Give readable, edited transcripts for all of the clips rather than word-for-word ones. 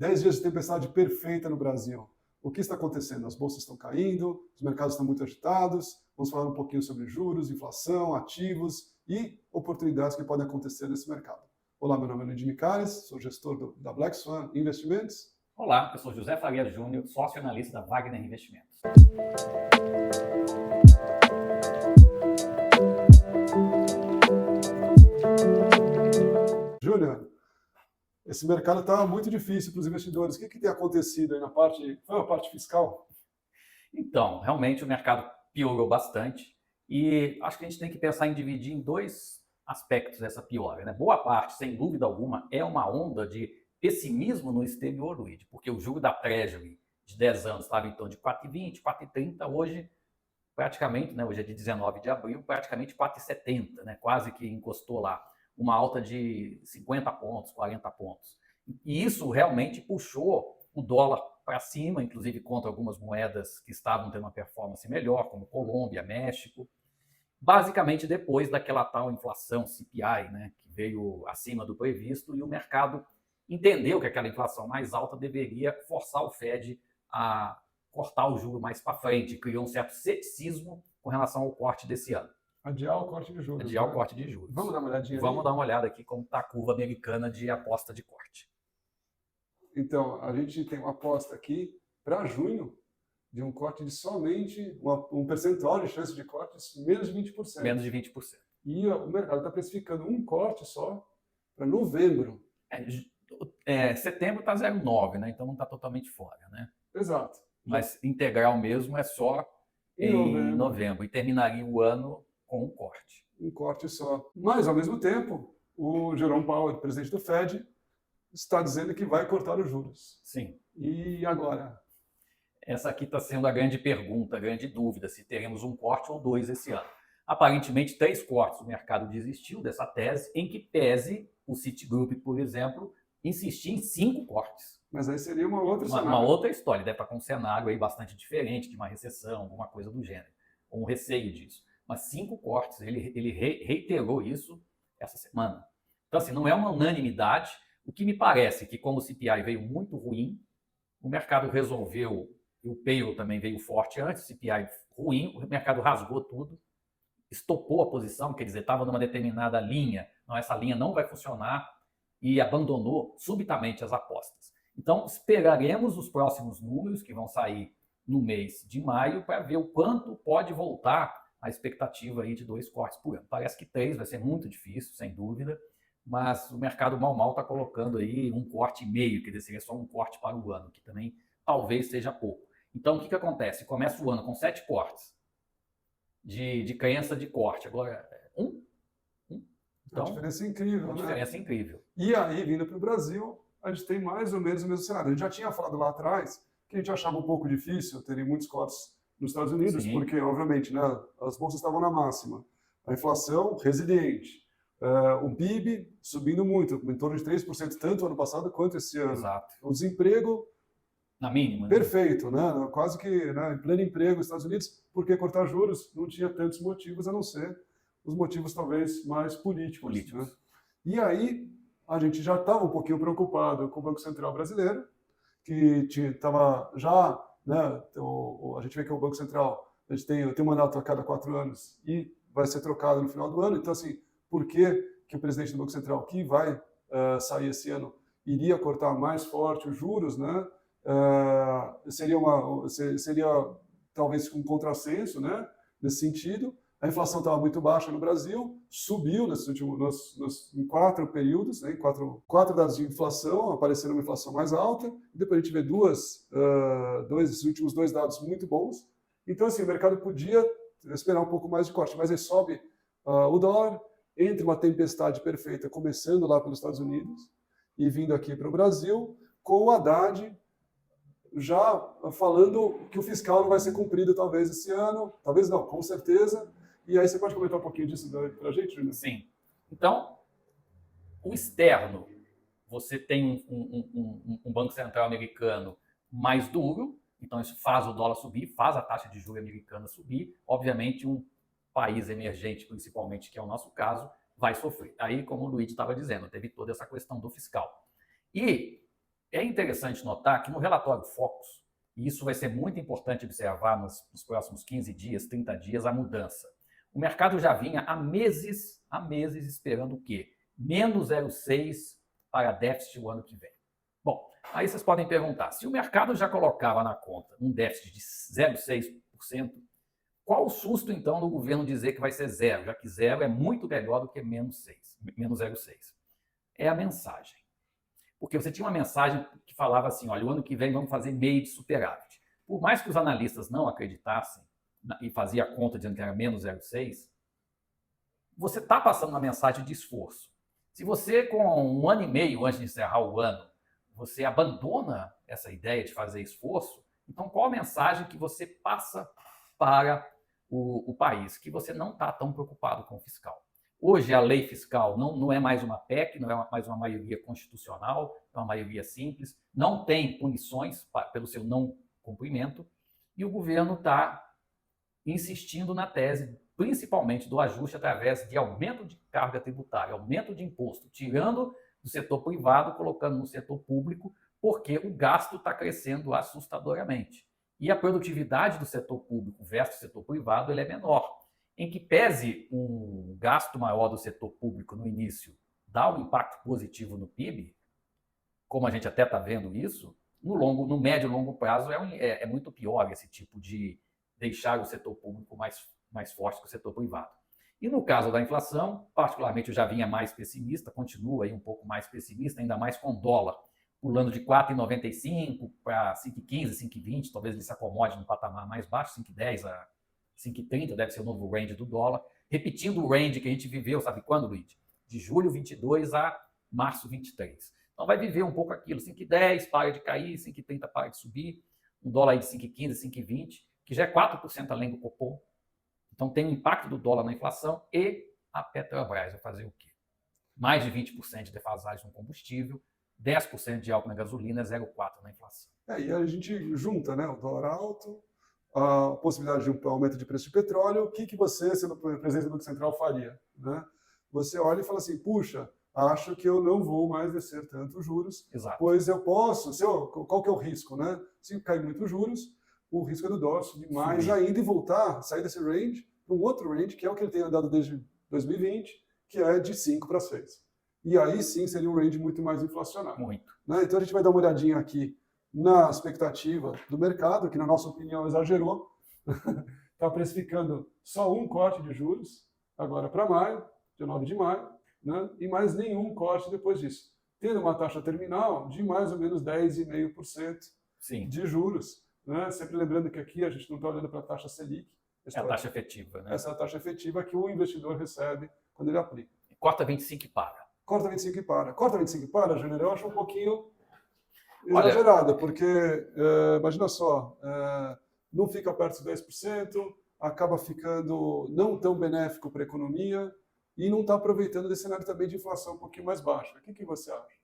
10 dias de tempestade perfeita no Brasil. O que está acontecendo? As bolsas estão caindo, os mercados estão muito agitados. Vamos falar um pouquinho sobre juros, inflação, ativos e oportunidades que podem acontecer nesse mercado. Olá, meu nome é Luiz Micares, sou gestor da Black Swan Investimentos. Olá, eu sou José Faria Júnior, sócio analista da Wagner Investimentos. Júnior, esse mercado está muito difícil para os investidores. O que tem acontecido aí na parte, foi a parte fiscal? Então, realmente o mercado piorou bastante e acho que a gente tem que pensar em dividir em dois aspectos essa piora, né? Boa parte, sem dúvida alguma, é uma onda de pessimismo no exterior, Luiz, porque o juro da Treasury de 10 anos estava em torno de 4,20, 4,30, hoje praticamente, né, hoje é de 19 de abril, praticamente 4,70, né, quase que encostou lá, uma alta de 50 pontos, 40 pontos. E isso realmente puxou o dólar para cima, inclusive contra algumas moedas que estavam tendo uma performance melhor, como Colômbia, México, basicamente depois daquela tal inflação CPI, né, que veio acima do previsto, e o mercado entendeu que aquela inflação mais alta deveria forçar o Fed a cortar o juro mais para frente, criou um certo ceticismo com relação ao corte desse ano. Adiar o corte de juros. Adiar o corte de juros. Vamos dar uma olhadinha Vamos ali? dar uma olhada aqui como está a curva americana de aposta de corte. Então, a gente tem uma aposta aqui para junho de um corte de somente um percentual de chance de cortes menos de 20%. Menos de 20%. E o mercado está precificando um corte só para novembro. Setembro está 0,9, né? Então não está totalmente fora, né? Exato. Mas integral mesmo é só em novembro. E terminaria o ano com um corte. Um corte só. Mas, ao mesmo tempo, o Jerome Powell, presidente do Fed, está dizendo que vai cortar os juros. Sim. E agora? Essa aqui está sendo a grande pergunta, a grande dúvida, se teremos um corte ou dois esse ano. Aparentemente, 3 cortes. O mercado desistiu dessa tese, em que pese o Citigroup, por exemplo, insistir em 5 cortes. Mas aí seria uma outra história. Uma outra história, deve estar com um cenário aí bastante diferente, de uma recessão, alguma coisa do gênero, ou um receio disso. Mas 5 cortes, ele reiterou isso essa semana. Então, assim, não é uma unanimidade. O que me parece que, como o CPI veio muito ruim, o mercado resolveu, e o payroll também veio forte antes, o CPI ruim, o mercado rasgou tudo, estopou a posição, quer dizer, estava numa determinada linha, não, essa linha não vai funcionar, e abandonou subitamente as apostas. Então, esperaremos os próximos números que vão sair no mês de maio para ver o quanto pode voltar a expectativa aí de 2 cortes por ano. Parece que 3 vai ser muito difícil, sem dúvida, mas o mercado mal está colocando aí 1,5 corte, quer dizer, seria só um corte para o ano, que também talvez seja pouco. Então, o que acontece? Começa o ano com 7 cortes de crença de corte. Agora, Então, a diferença é incrível, uma diferença incrível. E aí, vindo para o Brasil, a gente tem mais ou menos o mesmo cenário. A gente já tinha falado lá atrás que a gente achava um pouco difícil ter muitos cortes nos Estados Unidos, Sim. Porque, obviamente, né, as bolsas estavam na máxima. A inflação resiliente. O PIB subindo muito, em torno de 3%, tanto ano passado quanto esse ano. Exato. O desemprego na mínima. Perfeito, né? Quase que, né, em pleno emprego nos Estados Unidos, porque cortar juros não tinha tantos motivos, a não ser os motivos talvez mais políticos. Né? E aí a gente já estava um pouquinho preocupado com o Banco Central brasileiro, que estava já, né, a gente vê que o Banco Central a gente tem um mandato a cada 4 anos e vai ser trocado no final do ano. Então, assim, por que o presidente do Banco Central, que vai sair esse ano, iria cortar mais forte os juros, né? Seria talvez um contrassenso, né, nesse sentido. A inflação estava muito baixa no Brasil, subiu nesses últimos em 4 períodos, né, em quatro dados de inflação, apareceram uma inflação mais alta, e depois a gente vê esses últimos 2 dados muito bons. Então, assim, o mercado podia esperar um pouco mais de corte, mas aí sobe o dólar, entre uma tempestade perfeita, começando lá pelos Estados Unidos e vindo aqui para o Brasil, com o Haddad já falando que o fiscal não vai ser cumprido talvez esse ano, talvez não, com certeza. E aí você pode comentar um pouquinho disso para a gente, Júnior? Sim. Então, o externo, você tem um Banco Central americano mais duro, então isso faz o dólar subir, faz a taxa de juros americana subir. Obviamente, um país emergente, principalmente, que é o nosso caso, vai sofrer. Aí, como o Luiz estava dizendo, teve toda essa questão do fiscal. E é interessante notar que no relatório Focus, e isso vai ser muito importante observar nos próximos 15 dias, 30 dias, a mudança. O mercado já vinha há meses esperando o quê? Menos 0,6 para déficit o ano que vem. Bom, aí vocês podem perguntar, se o mercado já colocava na conta um déficit de 0,6%, qual o susto, então, do governo dizer que vai ser zero, já que zero é muito melhor do que menos 0,6? É a mensagem. Porque você tinha uma mensagem que falava assim, olha, o ano que vem vamos fazer meio de superávit. Por mais que os analistas não acreditassem e faziam a conta dizendo que era menos 0,6, você está passando uma mensagem de esforço. Se você, com um ano e meio antes de encerrar o ano, você abandona essa ideia de fazer esforço, então qual a mensagem que você passa para o país? Que você não está tão preocupado com o fiscal. Hoje a lei fiscal não é mais uma PEC, não é mais uma maioria constitucional, é uma maioria simples, não tem punições pelo seu não cumprimento, e o governo está insistindo na tese, principalmente do ajuste através de aumento de carga tributária, aumento de imposto, tirando do setor privado, colocando no setor público, porque o gasto está crescendo assustadoramente. E a produtividade do setor público versus o setor privado ele é menor. Em que pese um gasto maior do setor público no início dá um impacto positivo no PIB, como a gente até está vendo isso, no médio e longo prazo é muito pior esse tipo de deixar o setor público mais forte que o setor privado. E no caso da inflação, particularmente eu já vinha mais pessimista, continua aí um pouco mais pessimista, ainda mais com o dólar pulando de 4,95 para 5,15, 5,20, talvez ele se acomode no patamar mais baixo, 5,10 a 5,30, deve ser o novo range do dólar, repetindo o range que a gente viveu, sabe quando, Luiz? De julho 22 a março 23. Então vai viver um pouco aquilo, 5,10 para de cair, 5,30 para de subir, um dólar aí de 5,15, 5,20, que já é 4% além do Copom. Então tem o impacto do dólar na inflação e a Petrobras vai fazer o quê? Mais de 20% de defasagem no combustível, 10% de alta na gasolina, 0,4% na inflação. E a gente junta, né, o dólar alto, a possibilidade de um aumento de preço de petróleo, o que você, sendo presidente do Banco Central, faria? Né? Você olha e fala assim, puxa, acho que eu não vou mais descer tanto os juros, Exato. Pois eu posso, qual que é o risco? Né? Se cair muito os juros, o risco é do dólar subir mais ainda e voltar, sair desse range para um outro range, que é o que ele tem andado desde 2020, que é de 5 para 6. E aí sim seria um range muito mais inflacionário. Muito. Né? Então a gente vai dar uma olhadinha aqui na expectativa do mercado, que na nossa opinião exagerou, está precificando só um corte de juros, agora para maio, dia 9 de maio, né? E mais nenhum corte depois disso. Tendo uma taxa terminal de mais ou menos 10,5% de juros. Né? Sempre lembrando que aqui a gente não está olhando para a taxa Selic. É a taxa efetiva. Né? Essa é a taxa efetiva que o investidor recebe quando ele aplica. Corta 25 e para. Corta 25 e para. Corta 25 e para, Júnior, eu acho um pouquinho exagerada, porque, imagina só, não fica perto dos 10%, acaba ficando não tão benéfico para a economia e não está aproveitando desse cenário também de inflação um pouquinho mais baixa. O que você acha?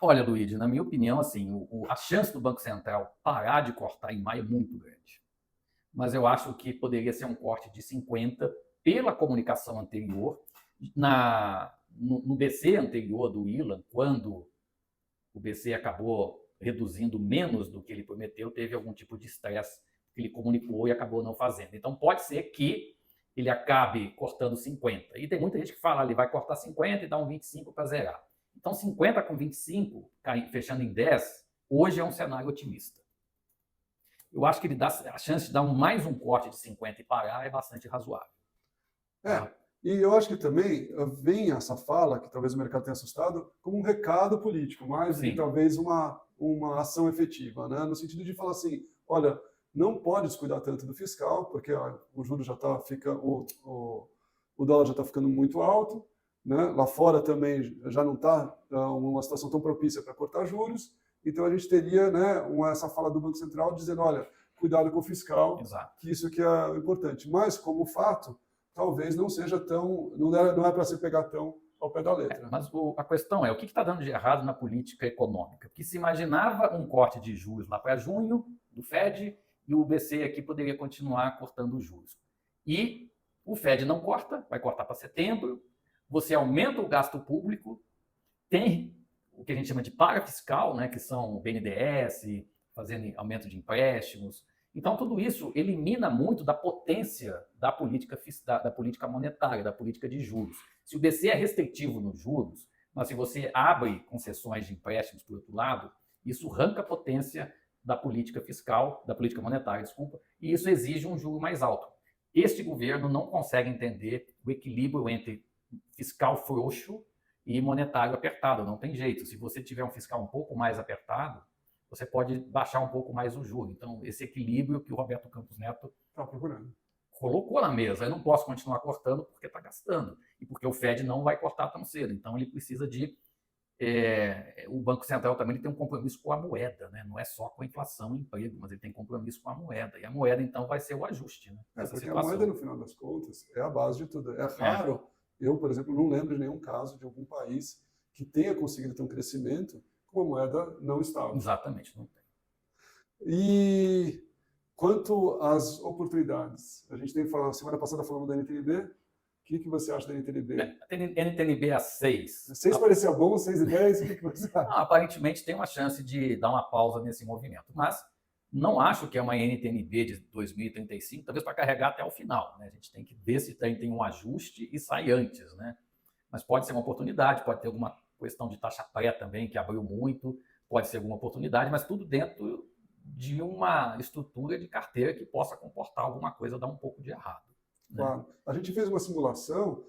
Olha, Luigi, na minha opinião, assim, a chance do Banco Central parar de cortar em maio é muito grande. Mas eu acho que poderia ser um corte de 50 pela comunicação anterior. No BC anterior do Ilan, quando o BC acabou reduzindo menos do que ele prometeu, teve algum tipo de estresse que ele comunicou e acabou não fazendo. Então pode ser que ele acabe cortando 50. E tem muita gente que fala, ele vai cortar 50 e dar um 25 para zerar. Então 50 com 25, fechando em 10, hoje é um cenário otimista. Eu acho que ele dá a chance de dar mais um corte de 50 e parar é bastante razoável. E eu acho que também vem essa fala, que talvez o mercado tenha assustado, como um recado político, mais do que talvez uma ação efetiva, né? No sentido de falar assim, olha, não pode descuidar tanto do fiscal, porque o juro já está o dólar já está ficando muito alto, né? Lá fora também já não está uma situação tão propícia para cortar juros, então a gente teria, né, essa fala do Banco Central dizendo, olha, cuidado com o fiscal, que isso que é importante. Mas como fato, talvez não seja tão, não é para se pegar tão ao pé da letra. Mas a questão é, o que está dando de errado na política econômica? Porque se imaginava um corte de juros lá para junho, do Fed, e o BC aqui poderia continuar cortando os juros. E o Fed não corta, vai cortar para setembro, você aumenta o gasto público, tem o que a gente chama de parafiscal, né, que são BNDES, fazendo aumento de empréstimos. Então, tudo isso elimina muito da potência da política, da política monetária, da política de juros. Se o BC é restritivo nos juros, mas se você abre concessões de empréstimos, por outro lado, isso arranca a potência da política fiscal, da política monetária, desculpa, e isso exige um juro mais alto. Este governo não consegue entender o equilíbrio entre fiscal frouxo e monetário apertado, não tem jeito. Se você tiver um fiscal um pouco mais apertado, você pode baixar um pouco mais o juro. Então, esse equilíbrio que o Roberto Campos Neto Está procurando. Colocou na mesa. Eu não posso continuar cortando porque está gastando e porque o Fed não vai cortar tão cedo. Então, ele precisa de... o Banco Central também ele tem um compromisso com a moeda, né? Não é só com a inflação e emprego, mas ele tem compromisso com a moeda. E a moeda, então, vai ser o ajuste. Né, porque situação. a moeda, no final das contas, é a base de tudo. É raro. Eu, por exemplo, não lembro de nenhum caso de algum país que tenha conseguido ter um crescimento com a moeda não estável. Exatamente, não tem. E quanto às oportunidades, a gente tem falado, semana passada falamos da NTNB. O que você acha da NTNB? NTNB a 6. 6 parecia bom, 6,10, o que você acha? Aparentemente tem uma chance de dar uma pausa nesse movimento, mas não acho que é uma NTNB de 2035, talvez para carregar até o final. Né? A gente tem que ver se tem um ajuste e sai antes. Né? Mas pode ser uma oportunidade, pode ter alguma questão de taxa pré também, que abriu muito, pode ser alguma oportunidade, mas tudo dentro de uma estrutura de carteira que possa comportar alguma coisa, dar um pouco de errado. Né? Claro. A gente fez uma simulação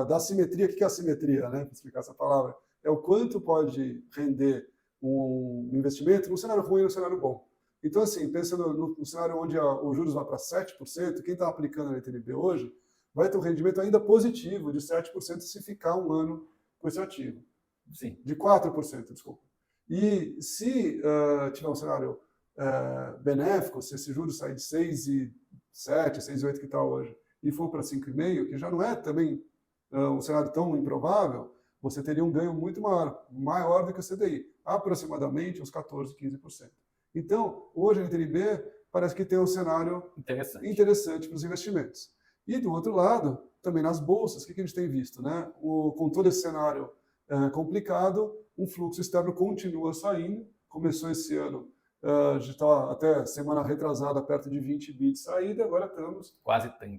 da assimetria. O que é assimetria, né? Para explicar essa palavra. É o quanto pode render um investimento num cenário ruim e num cenário bom. Então, assim, pensando no cenário onde os juros vão para 7%, quem está aplicando a NTNB hoje vai ter um rendimento ainda positivo de 7% se ficar um ano com esse ativo. Sim. De 4%, desculpa. E se tiver um cenário benéfico, se esse juros sair de 6,7%, 6,8% que está hoje, e for para 5,5%, que já não é também um cenário tão improvável, você teria um ganho muito maior do que o CDI, aproximadamente uns 14%, 15%. Então, hoje a NTNB parece que tem um cenário interessante para os investimentos. E do outro lado, também nas bolsas, o que a gente tem visto? Né? Com todo esse cenário complicado, um fluxo externo continua saindo, começou esse ano, já está até semana retrasada perto de 20 bi de saída, agora estamos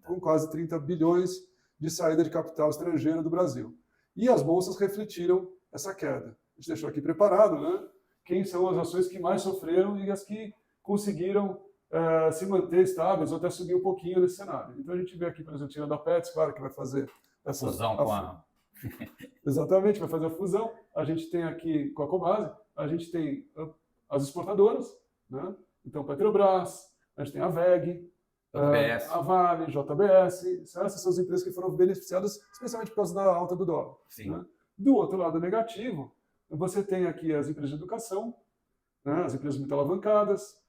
com quase 30 bilhões de saída de capital estrangeiro do Brasil. E as bolsas refletiram essa queda. A gente deixou aqui preparado, né? Quem são as ações que mais sofreram e as que conseguiram se manter estáveis ou até subir um pouquinho nesse cenário. Então a gente vê aqui, por exemplo, tirando a Pets, claro que vai fazer essa fusão com a... Exatamente, vai fazer a fusão. A gente tem aqui com a Cobase, a gente tem as exportadoras, né? Então Petrobras, a gente tem a VEG, a Vale, JBS, essas são as empresas que foram beneficiadas especialmente por causa da alta do dólar. Sim. Né? Do outro lado negativo, você tem aqui as empresas de educação, né? As empresas muito alavancadas,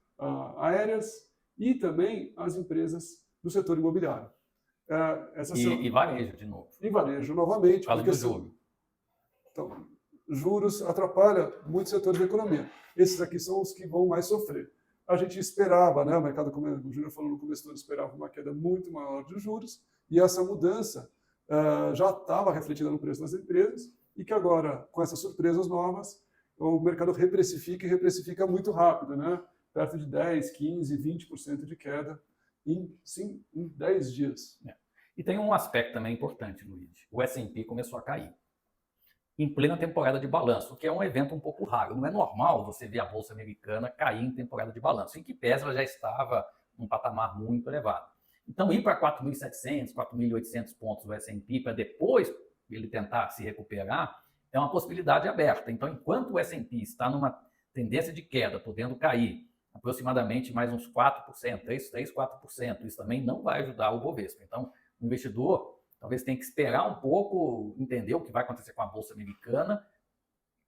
aéreas e também as empresas do setor imobiliário. E varejo, de novo. E varejo, novamente. Por causa do juro. Então, juros atrapalham muitos setores da economia. Esses aqui são os que vão mais sofrer. A gente esperava, né, o mercado, como o Júnior falou no começo do ano, esperava uma queda muito maior de juros, e essa mudança já estava refletida no preço das empresas, e que agora, com essas surpresas novas, o mercado reprecifica e reprecifica muito rápido, né? Perto de 10%, 15%, 20% de queda em 10 dias. E tem um aspecto também importante, Luiz. O S&P começou a cair em plena temporada de balanço, o que é um evento um pouco raro. Não é normal você ver a Bolsa Americana cair em temporada de balanço, em que pese ela já estava num patamar muito elevado. Então, ir para 4.700, 4.800 pontos do S&P para depois ele tentar se recuperar é uma possibilidade aberta. Então, enquanto o S&P está numa tendência de queda, podendo cair aproximadamente mais uns 4%, 3, 4%, isso também não vai ajudar o Bovespa. Então, o investidor talvez tenha que esperar um pouco, entender o que vai acontecer com a Bolsa Americana,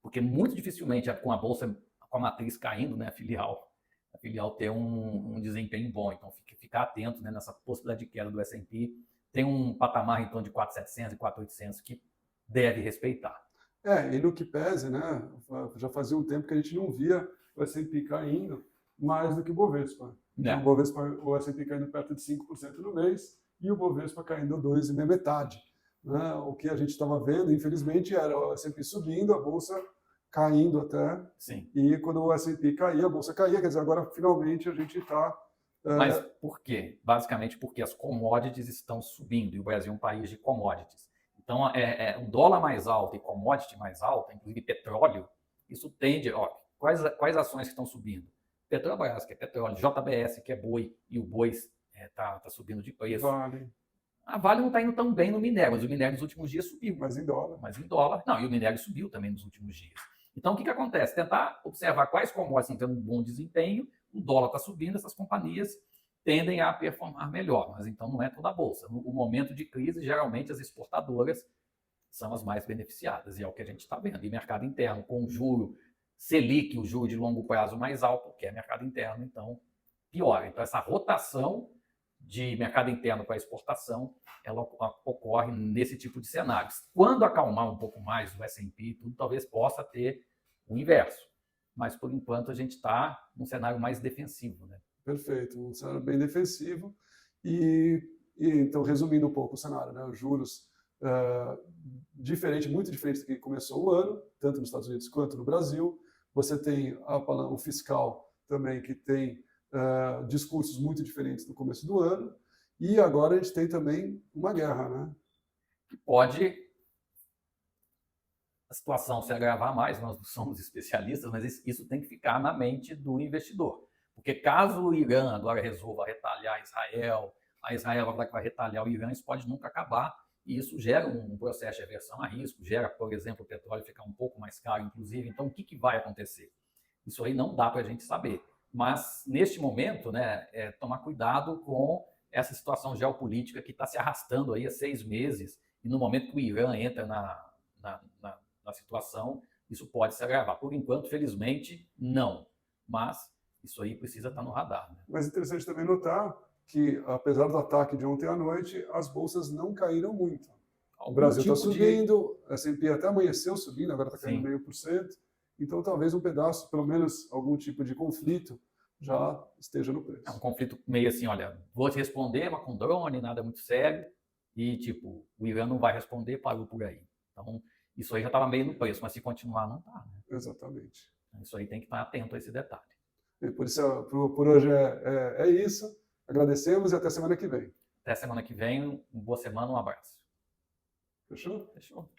porque muito dificilmente com a Bolsa, com a matriz caindo, né, a filial ter um desempenho bom. Então, ficar atento, né, nessa possibilidade de queda do S&P. Tem um patamar em torno de 4.700 e 4.800 que deve respeitar. E no que pese, né, já fazia um tempo que a gente não via o S&P caindo mais do que o Bovespa. O S&P caindo perto de 5% no mês e o Bovespa caindo 2,5%, metade. Né? O que a gente estava vendo, infelizmente, era o S&P subindo, a Bolsa caindo até, Sim. e quando o S&P caía, a bolsa caía, quer dizer, agora finalmente a gente está... Mas por quê? Basicamente porque as commodities estão subindo, e o Brasil é um país de commodities. Então, um dólar mais alto e commodity mais alta, inclusive petróleo, isso tende... Ó, quais ações que estão subindo? Petrobras, que é petróleo, JBS, que é boi, e o boi está subindo de preço. Vale. A Vale não está indo tão bem no minério, mas o minério nos últimos dias subiu. Mas em dólar. Mas em dólar. Não, e o minério subiu também nos últimos dias. Então, o que acontece? Tentar observar quais commodities estão tendo um bom desempenho, o dólar está subindo, essas companhias tendem a performar melhor, mas então não é toda a bolsa. No momento de crise, geralmente as exportadoras são as mais beneficiadas, e é o que a gente está vendo. E mercado interno, com o juro Selic, o juro de longo prazo mais alto, que é mercado interno, então piora. Então, essa rotação de mercado interno para exportação, ela ocorre nesse tipo de cenários. Quando acalmar um pouco mais o S&P, tudo talvez possa ter o inverso. Mas, por enquanto, a gente está num cenário mais defensivo, né? Perfeito, um cenário bem defensivo. E então, resumindo um pouco o cenário, né? Os juros muito diferente do que começou o ano, tanto nos Estados Unidos quanto no Brasil. Você tem o fiscal também, que tem discursos muito diferentes no começo do ano. E agora a gente tem também uma guerra, né? Que pode a situação se agravar mais, nós não somos especialistas, mas isso tem que ficar na mente do investidor. Porque caso o Irã agora resolva retalhar Israel, a Israel agora vai retalhar o Irã, isso pode nunca acabar. E isso gera um processo de aversão a risco, gera, por exemplo, o petróleo ficar um pouco mais caro, inclusive. Então, o que vai acontecer? Isso aí não dá para a gente saber. Mas, neste momento, né, tomar cuidado com essa situação geopolítica que está se arrastando aí há 6 meses, e no momento que o Irã entra na situação, isso pode se agravar. Por enquanto, felizmente, não. Mas isso aí precisa estar no radar. Né? Mas é interessante também notar que, apesar do ataque de ontem à noite, as bolsas não caíram muito. O Brasil está subindo, a S&P até amanheceu subindo, agora está caindo 0,5%. Então, talvez um pedaço, pelo menos algum tipo de conflito, já esteja no preço. É um conflito meio assim, olha, vou te responder, mas com drone, nada muito sério, e tipo, o Irã não vai responder, parou por aí. Então, isso aí já estava meio no preço, mas se continuar, não está. Né? Exatamente. Isso aí tem que estar atento a esse detalhe. E por isso, por hoje é isso. Agradecemos e até semana que vem. Até semana que vem, uma boa semana, um abraço. Fechou? Fechou.